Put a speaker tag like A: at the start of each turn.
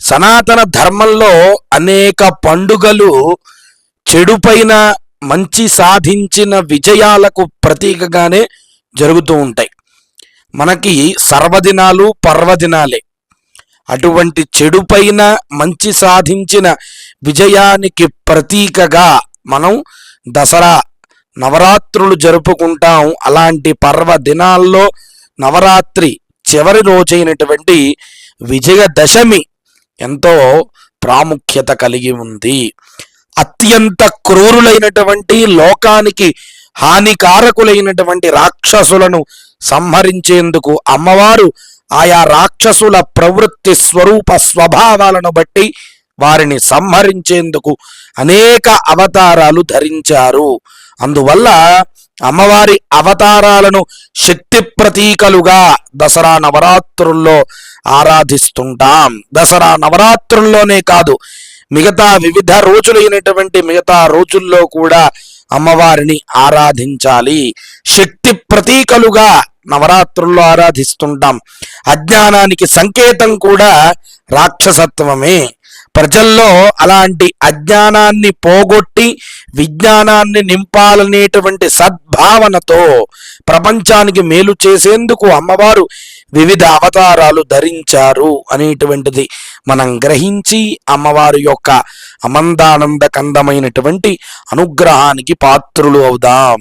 A: సనాతన ధర్మంలో అనేక పండుగలు చెడుపైన మంచి సాధించిన విజయాలకు ప్రతీకగానే జరుగుతూ ఉంటాయి. మనకి సర్వదినాలు పర్వదినాలే. అటువంటి చెడుపైన మంచి సాధించిన విజయానికి ప్రతీకగా మనం దసరా నవరాత్రులు జరుపుకుంటాం. అలాంటి పర్వదినాల్లో నవరాత్రి చివరి రోజైనటువంటి విజయదశమి ఎంతో ప్రాముఖ్యత కలిగి ఉంది. అత్యంత క్రూరులైనటువంటి లోకానికి హానికారకులైనటువంటి రాక్షసులను సంహరించేందుకు అమ్మవారు ఆయా రాక్షసుల ప్రవృత్తి స్వరూప స్వభావాలను బట్టి వారిని సంహరించేందుకు అనేక అవతారాలు ధరించారు. అందువల్ల అమ్మవారి అవతారాలను శక్తి ప్రతీకలుగా దసరా నవరాత్రుల్లో ఆరాధిస్తుంటాం. దసరా నవరాత్రుల్లోనే కాదు, మిగతా వివిధ రోజులైనటువంటి మిగతా రోజుల్లో కూడా అమ్మవారిని ఆరాధించాలి. శక్తి ప్రతీకలుగా నవరాత్రుల్లో ఆరాధిస్తుంటాం. అజ్ఞానానికి సంకేతం కూడా రాక్షసత్వమే. ప్రజల్లో అలాంటి అజ్ఞానాన్ని పోగొట్టి విజ్ఞానాన్ని నింపాలనేటువంటి సద్భావనతో ప్రపంచానికి మేలు చేసేందుకు అమ్మవారు వివిధ అవతారాలు ధరించారు అనేటువంటిది మనం గ్రహించి అమ్మవారి యొక్క అమందానంద కందమైనటువంటి అనుగ్రహానికి పాత్రులు అవుదాం.